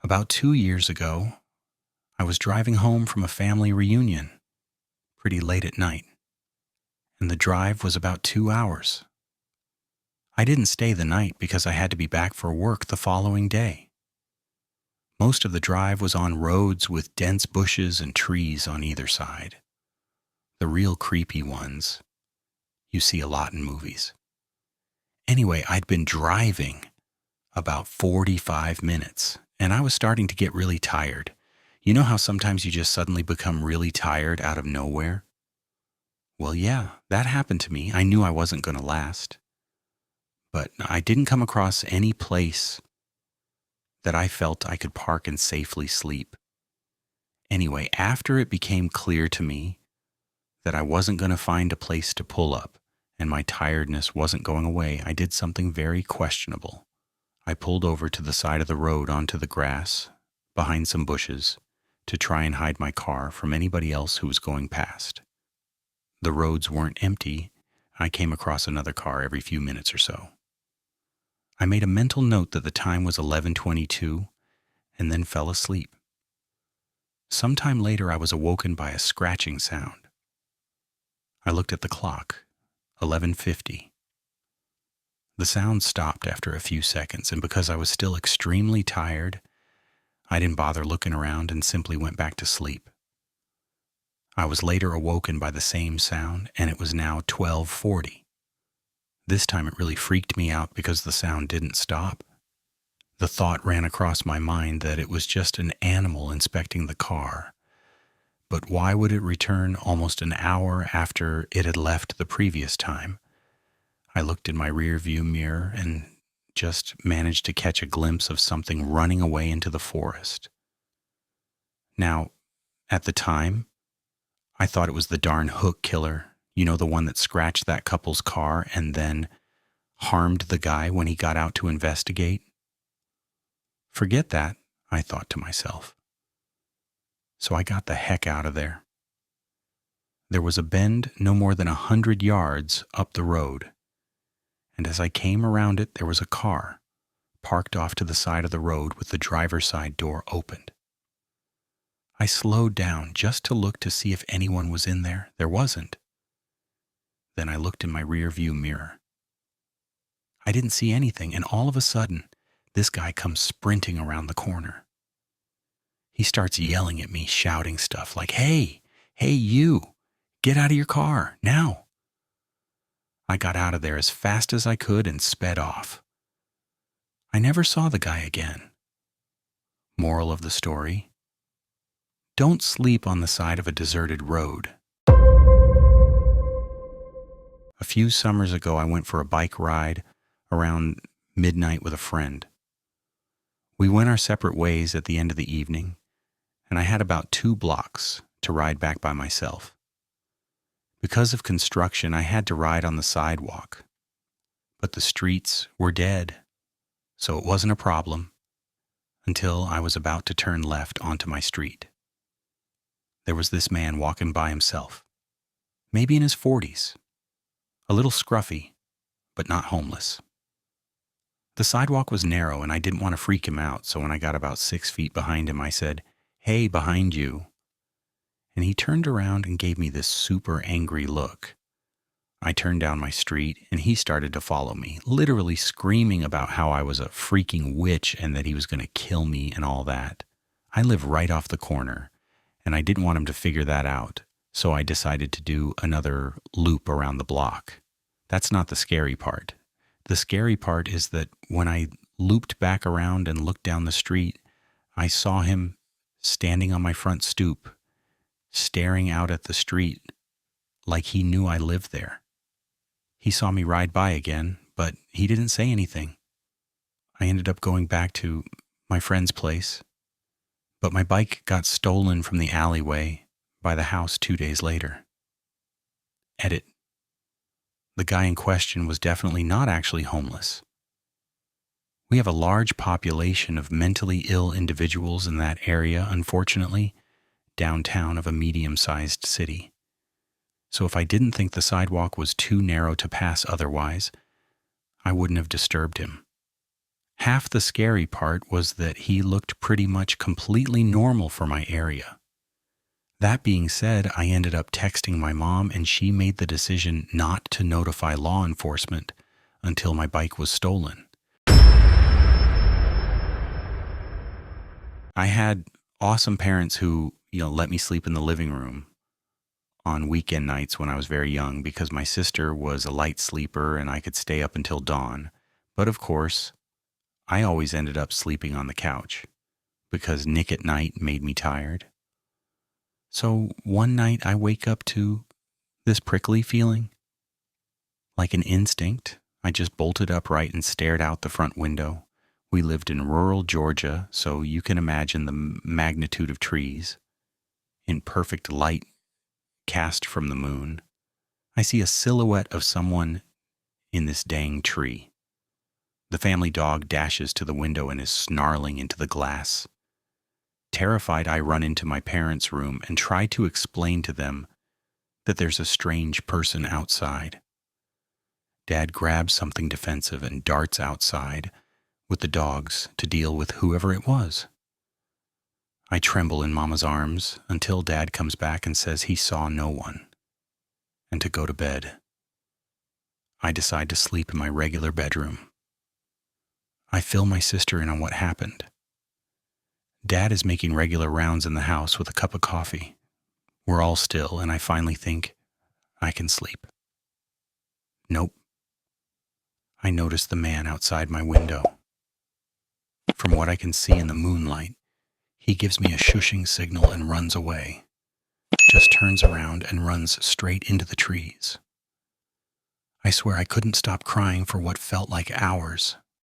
About 2 years ago, I was driving home from a family reunion pretty late at night, and the drive was about 2 hours. I didn't stay the night because I had to be back for work the following day. Most of the drive was on roads with dense bushes and trees on either side. The real creepy ones you see a lot in movies. Anyway, I'd been driving about 45 minutes, and I was starting to get really tired. You know how sometimes you just suddenly become really tired out of nowhere? Well, yeah, that happened to me. I knew I wasn't going to last. But I didn't come across any place that I felt I could park and safely sleep. Anyway, after it became clear to me that I wasn't going to find a place to pull up and my tiredness wasn't going away, I did something very questionable. I pulled over to the side of the road onto the grass, behind some bushes, to try and hide my car from anybody else who was going past. The roads weren't empty. I came across another car every few minutes or so. I made a mental note that the time was 11:22 and then fell asleep. Sometime later, I was awoken by a scratching sound. I looked at the clock, 11:50. The sound stopped after a few seconds, and because I was still extremely tired, I didn't bother looking around and simply went back to sleep. I was later awoken by the same sound, and it was now 12:40. This time it really freaked me out because the sound didn't stop. The thought ran across my mind that it was just an animal inspecting the car. But why would it return almost an hour after it had left the previous time? I looked in my rear-view mirror and just managed to catch a glimpse of something running away into the forest. Now, at the time, I thought it was the darn hook killer, the one that scratched that couple's car and then harmed the guy when he got out to investigate. Forget that, I thought to myself. So I got the heck out of there. There was a bend no more than 100 yards up the road, and as I came around it, there was a car parked off to the side of the road with the driver's side door opened. I slowed down just to look to see if anyone was in there. There wasn't. Then I looked in my rear-view mirror. I didn't see anything, and all of a sudden, this guy comes sprinting around the corner. He starts yelling at me, shouting stuff like, hey, you, get out of your car, now. I got out of there as fast as I could and sped off. I never saw the guy again. Moral of the story: don't sleep on the side of a deserted road. A few summers ago, I went for a bike ride around midnight with a friend. We went our separate ways at the end of the evening, and I had about 2 blocks to ride back by myself. Because of construction, I had to ride on the sidewalk, but the streets were dead, so it wasn't a problem until I was about to turn left onto my street. There was this man walking by himself, maybe in his 40s, a little scruffy, but not homeless. The sidewalk was narrow, and I didn't want to freak him out, so when I got about 6 feet behind him, I said, "Hey, behind you." And he turned around and gave me this super angry look. I turned down my street, and he started to follow me, literally screaming about how I was a freaking witch and that he was going to kill me and all that. I live right off the corner, and I didn't want him to figure that out, so I decided to do another loop around the block. That's not the scary part. The scary part is that when I looped back around and looked down the street, I saw him standing on my front stoop, staring out at the street like he knew I lived there. He saw me ride by again, but he didn't say anything. I ended up going back to my friend's place, but my bike got stolen from the alleyway by the house 2 days later. Edit. The guy in question was definitely not actually homeless. We have a large population of mentally ill individuals in that area, unfortunately, downtown of a medium-sized city. So if I didn't think the sidewalk was too narrow to pass otherwise, I wouldn't have disturbed him. Half the scary part was that he looked pretty much completely normal for my area. That being said, I ended up texting my mom, and she made the decision not to notify law enforcement until my bike was stolen. I had awesome parents who, let me sleep in the living room on weekend nights when I was very young because my sister was a light sleeper and I could stay up until dawn. But of course, I always ended up sleeping on the couch because Nick at Night made me tired. So one night I wake up to this prickly feeling. Like an instinct, I just bolted upright and stared out the front window. We lived in rural Georgia, so you can imagine the magnitude of trees. In perfect light cast from the moon, I see a silhouette of someone in this dang tree. The family dog dashes to the window and is snarling into the glass. Terrified, I run into my parents' room and try to explain to them that there's a strange person outside. Dad grabs something defensive and darts outside with the dogs to deal with whoever it was. I tremble in Mama's arms until Dad comes back and says he saw no one and to go to bed. I decide to sleep in my regular bedroom. I fill my sister in on what happened. Dad is making regular rounds in the house with a cup of coffee. We're all still, and I finally think I can sleep. Nope. I notice the man outside my window. From what I can see in the moonlight, he gives me a shushing signal and runs away. Just turns around and runs straight into the trees. I swear I couldn't stop crying for what felt like hours.